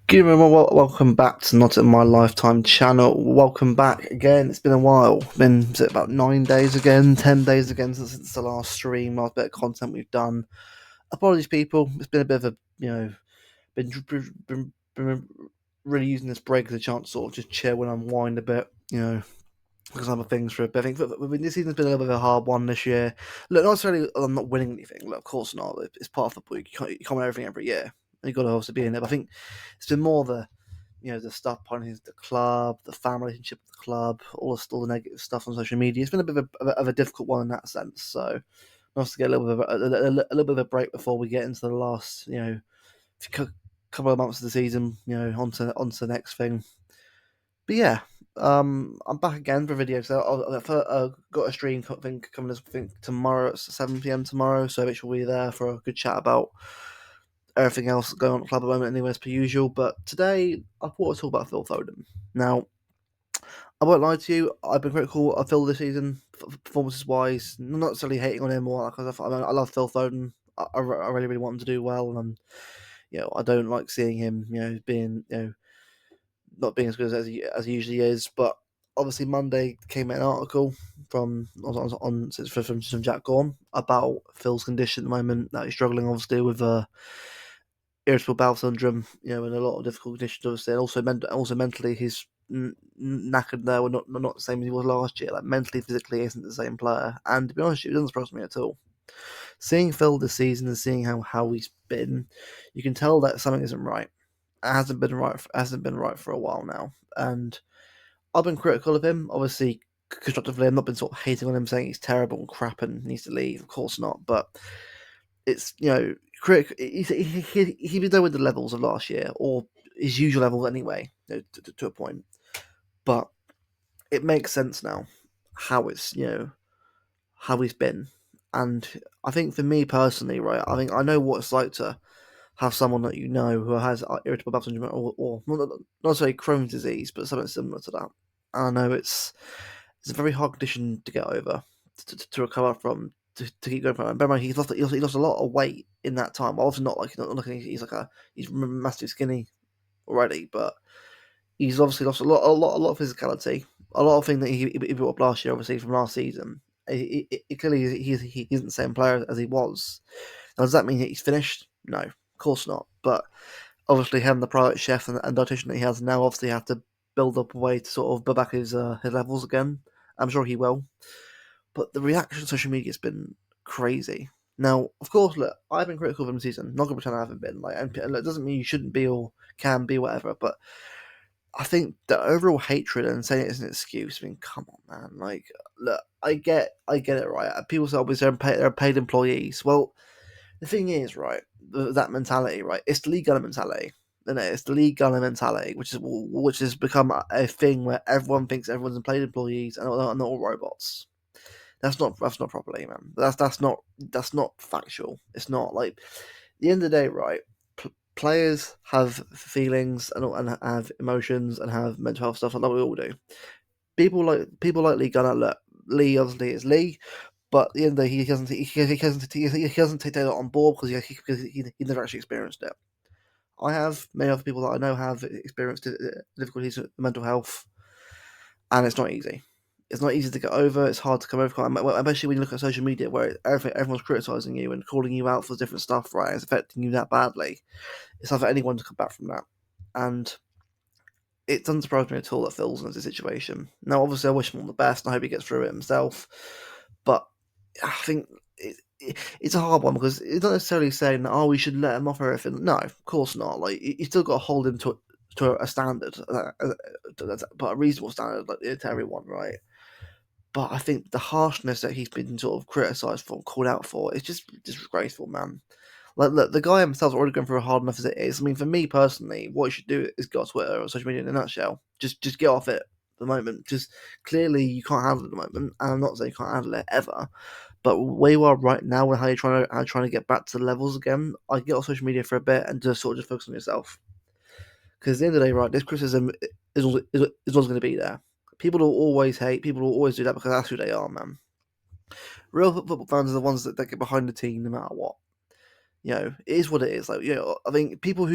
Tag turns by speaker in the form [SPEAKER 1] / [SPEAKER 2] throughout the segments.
[SPEAKER 1] Good evening, welcome back to Not in My Lifetime channel. Welcome back again. It's been a while. Is it about 9 days again, 10 days again since the last stream, last bit of content we've done. Apologies, people. It's been a bit of a been, been really using this break as a chance to sort of just chill and unwind a bit. Because other things for a bit. I think this season's been a little bit of a hard one this year. Look, not necessarily I'm not winning anything. Look, of course not. It's part of the book. You can't win everything every year. You've got to also be in there. But I think it's been more the stuff pointing to the club, the family relationship with the club, all the negative stuff on social media. It's been a bit of a difficult one in that sense. So nice to get a little bit of a little bit of a break before we get into the last couple of months of the season. Onto the next thing. But yeah, I'm back again for a video. So I've got a stream coming tomorrow at 7 p.m. tomorrow. So make sure we're there for a good chat about everything else going on at the club at the moment, anyway, as per usual. But today, I thought I'd talk about Phil Foden. Now, I won't lie to you, I've been critical of Phil this season, performances wise. Not necessarily hating on him or because I love Phil Foden. I really, really want him to do well, and I don't like seeing him, being, not being as good as he usually is. But obviously, Monday came out an article from Jack Gorn about Phil's condition at the moment, that he's struggling obviously with irritable bowel syndrome, and a lot of difficult conditions, obviously, and also mentally, he's knackered there. We're not the same as he was last year. Like mentally, physically, isn't the same player. And to be honest, it doesn't surprise me at all. Seeing Phil this season and seeing how he's been, you can tell that something isn't right. It hasn't been right. Hasn't been right for a while now, and I've been critical of him. Obviously, constructively, I've not been sort of hating on him, saying he's terrible and crap and needs to leave. Of course not, but it's he'd be there with the levels of last year or his usual levels anyway, to a point. But it makes sense now how it's how he's been, and I think for me personally, right, I think I know what it's like to have someone that who has irritable bowel syndrome or not necessarily Crohn's disease, but something similar to that. I know it's a very hard condition to get over, to recover from, to keep going from. And bear in mind, he lost a lot of weight in that time. Well, obviously not looking. He's massively skinny already, but he's obviously lost a lot of physicality, a lot of things that he brought up last year, obviously from last season. Clearly he isn't the same player as he was. Now, does that mean that he's finished? No, of course not. But obviously having the private chef and dietitian that he has now, obviously have to build up a way to sort of build back his levels again. I'm sure he will. But the reaction on social media has been crazy. Now, of course, look, I've been critical of him this season. Not gonna pretend I haven't been. And it doesn't mean you shouldn't be or can be whatever. But I think the overall hatred and saying it is an excuse. I mean, come on, man. Like, look, I get it, right? People say obviously they're paid employees. Well, the thing is, right, that mentality, right? It's the League Gunner mentality. It's the League Gunner mentality, which has become a thing where everyone thinks everyone's paid employees and not all robots. That's not properly, man. That's not factual. It's not like at the end of the day, right? Players have feelings and have emotions and have mental health stuff like we all do. People like Lee Gunner. Look, Lee obviously is Lee, but at the end of the day, he doesn't take that on board because he never actually experienced it. I have many other people that I know have experienced difficulties with mental health, and it's not easy. It's not easy to get over. It's hard to come over, especially when you look at social media where everyone's criticizing you and calling you out for different stuff. Right, it's affecting you that badly. It's hard for anyone to come back from that, and it doesn't surprise me at all that Phil's in this situation. Now, obviously, I wish him all the best, and I hope he gets through it himself. But I think it's a hard one because it's not necessarily saying that we should let him off everything. No, of course not. Like you still got to hold him to a standard, but a reasonable standard, like to everyone, right? But I think the harshness that he's been sort of criticised for, called out for, is just disgraceful, man. Like, look, the guy himself's already going through hard enough as it is. I mean, for me personally, what you should do is go on Twitter or social media in a nutshell. Just get off it at the moment. Just clearly you can't handle it at the moment, and I'm not saying you can't handle it ever. But where you are right now and how you're trying to get back to the levels again, I get off social media for a bit and just sort of just focus on yourself. Because at the end of the day, right, this criticism is always going to be there. People will always hate. People will always do that because that's who they are, man. Real football fans are the ones that get behind the team no matter what. It is what it is. Like, I think people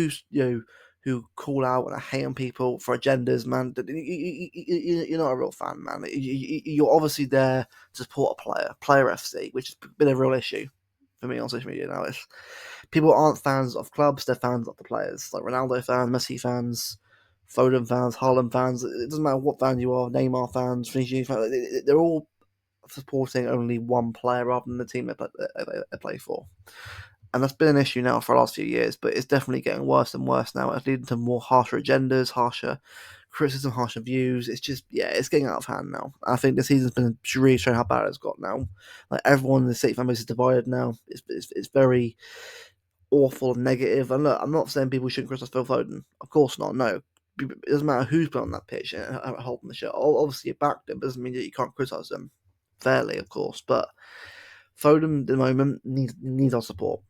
[SPEAKER 1] who call out and hate on people for agendas, man, you're not a real fan, man. You're obviously there to support a player FC, which has been a real issue for me on social media now. It's, people aren't fans of clubs; they're fans of the players, like Ronaldo fans, Messi fans, Foden fans, Haaland fans. It doesn't matter what fan you are, Neymar fans, Vinicius fans. They're all supporting only one player rather than the team they play for. And that's been an issue now for the last few years, but it's definitely getting worse and worse now. It's leading to more harsher agendas, harsher criticism, harsher views. It's just, yeah, it's getting out of hand now. I think the season's been really showing how bad it's got now. Like, everyone in the City fan base is divided now. It's very awful and negative. And look, I'm not saying people shouldn't criticise Phil Foden. Of course not, no. It doesn't matter who's put on that pitch and holding the shit. Obviously, you backed them, but it doesn't mean that you can't criticise them fairly, of course. But Foden, at the moment, needs our support.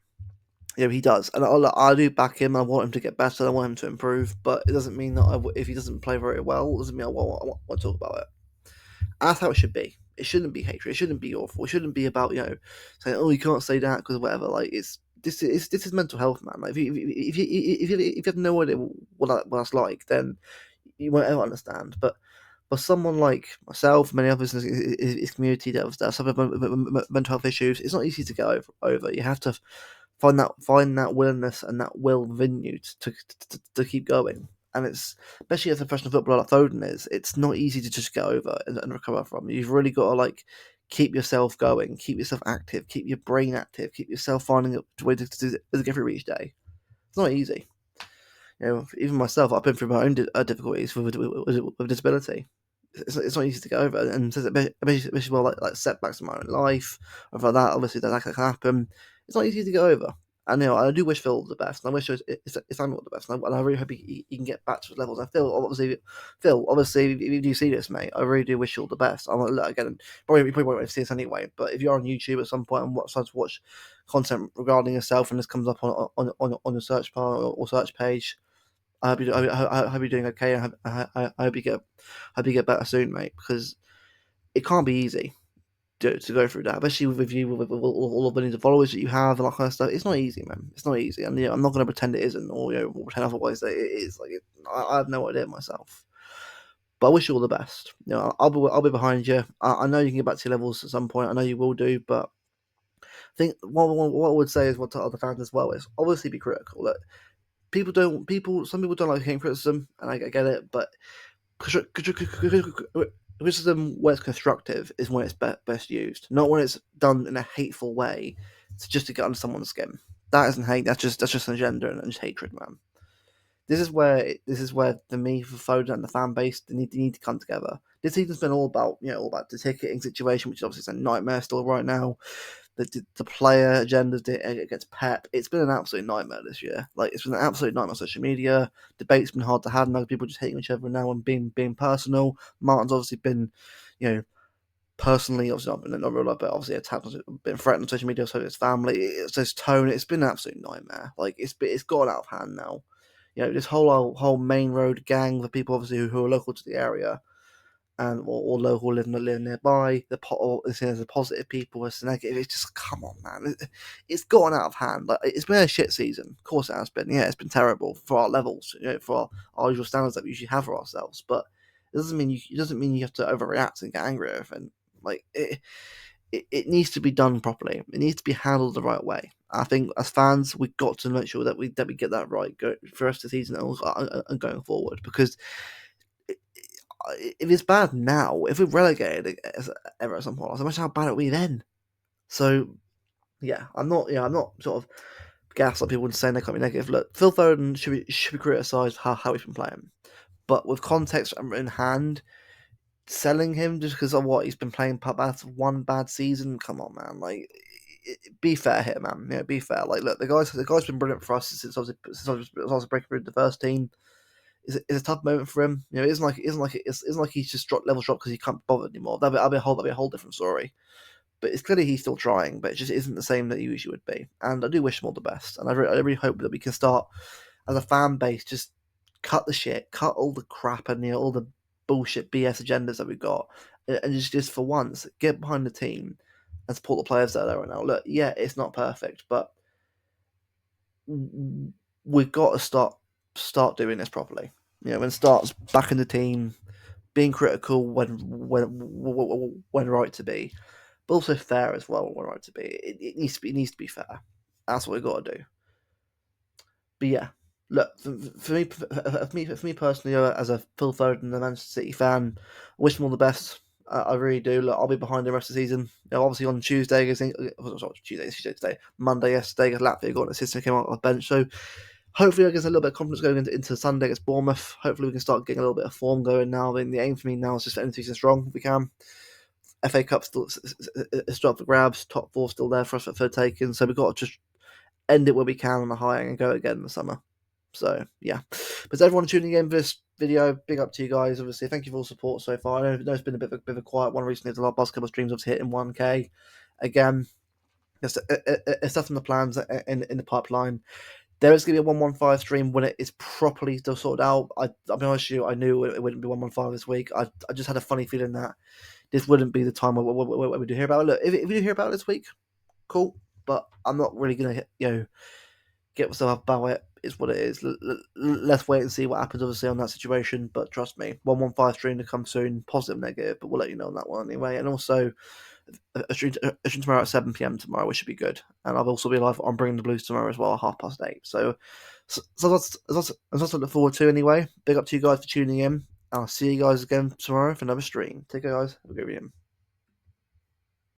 [SPEAKER 1] You know, he does. And I do back him. I want him to get better. I want him to improve. But it doesn't mean that if he doesn't play very well, it doesn't mean I want to talk about it. And that's how it should be. It shouldn't be hatred. It shouldn't be awful. It shouldn't be about, saying, oh, you can't say that because whatever. Like, this is mental health, man. Like, if you have no idea what that's like, then you won't ever understand. But someone like myself, many others in his community that suffer mental health issues, it's not easy to get over. You have to find that willingness and that will within you to keep going. And it's, especially as a professional footballer like Foden is, it's not easy to just get over and recover from. You've really got to keep yourself going, keep yourself active, keep your brain active, keep yourself finding a way to get through each day. It's not easy. Even myself, I've been through my own difficulties with disability. It's not easy to get over, and especially like setbacks in my own life, or like that. Obviously, that can happen. It's not easy to get over. And I do wish Phil the best, and I wish it's Samuel the best, and I really hope he can get back to his levels. And Phil, obviously, if you do see this, mate, I really do wish you all the best. I'm look, again, you probably won't see this anyway, but if you're on YouTube at some point and start to watch content regarding yourself, and this comes up on the search bar or search page, I hope you're doing okay. I hope you get better soon, mate, because it can't be easy to go through that, especially with you, with all of the millions of followers that you have and that kind of stuff. It's not easy, man. It's not easy, and I'm not going to pretend it isn't, or pretend otherwise that it is. I have no idea myself, but I wish you all the best. I'll be behind you. I know you can get back to your levels at some point. I know you will do, but I think what I would say is what to other fans as well is obviously be critical. Look, some people don't like hearing criticism, and I get it, but criticism where it's constructive is when it's best used, not when it's done in a hateful way, just to get under someone's skin. That isn't hate. That's just an agenda and just hatred, man. This is where for me, for Foden and the fan base, they need to come together. This season's been all about the ticketing situation, which is obviously a nightmare still right now. The player agendas against Pep. It's been an absolute nightmare this year. Like, it's been an absolute nightmare on social media. Debate's been hard to have now. People just hating each other now and being personal. Martin's obviously been, personally, obviously not real life, but obviously attacked, been threatened on social media, so his family. It's his tone. It's been an absolute nightmare. Like, it's gone out of hand now. This whole main road gang of people obviously who are local to the area and or local live nearby. There's the positive people, there's the negative. It's just, come on, man. It's gotten out of hand. Like, it's been a shit season. Of course it has been. Yeah, it's been terrible for our levels, for our usual standards that we usually have for ourselves. But it doesn't mean you have to overreact and get angry at everything. Like, it needs to be done properly. It needs to be handled the right way. I think as fans, we've got to make sure that we get that right for the rest of the season and going forward, because if it's bad now, if we're relegated ever at some point, imagine how bad it will be then. So yeah, I'm not sort of gaslighting people and saying they can't be negative. Look, Phil Foden should be criticised how he's been playing, but with context in hand, selling him just because of what he's been playing bad for one bad season, come on, man. Like, be fair here, man. Be fair. Like, look, the guy's been brilliant for us since I was breaking through the first team. It's a tough moment for him. It isn't like he's just dropped because he can't be bothered anymore. That'd be a whole different story. But it's clearly he's still trying, but it just isn't the same that he usually would be. And I do wish him all the best. And I really hope that we can start, as a fan base, just cut the shit, cut all the crap and all the bullshit BS agendas that we've got, and just for once get behind the team and support the players that are there right now. Look, yeah, it's not perfect, but we've got to start start doing this properly. When starts backing the team, being critical when right to be, but also fair as well when right to be. It needs to be fair. That's what we've got to do. But yeah, look for me personally, as a Phil Foden, the Manchester City fan, I wish them all the best. I really do. Look, I'll be behind the rest of the season. Obviously on Tuesday, I think sorry, Tuesday today, Monday yesterday, because Latvia got an assist and came out on the bench. So hopefully, I guess a little bit of confidence going into Sunday against Bournemouth. Hopefully, we can start getting a little bit of form going now. I mean, the aim for me now is just to end the season strong if we can. FA Cup still up for grabs. Top four still there for us for taking. So we've got to just end it where we can on a high and go again in the summer. So yeah, but to everyone tuning in for this video, big up to you guys. Obviously, thank you for all the support so far. I know it's been a bit of a quiet one recently. The last couple of streams obviously hitting 1K again. It's stuff in the plans in the pipeline. There is going to be a 115 stream when it is properly still sorted out. I'll be honest with you, I knew it wouldn't be 115 this week. I just had a funny feeling that this wouldn't be the time where we do hear about it. Look, if we do hear about it this week, cool. But I'm not really going to, get myself up about it. It's what it is. Let's wait and see what happens, obviously, on that situation. But trust me, 115 stream to come soon, positive, negative, but we'll let you know on that one anyway. And also, a stream tomorrow at 7 p.m. tomorrow, which should be good. And I'll also be live on Bringing the Blues tomorrow as well, at 8:30. So that's to look forward to anyway. Big up to you guys for tuning in. I'll see you guys again tomorrow for another stream. Take care, guys. Have a good evening.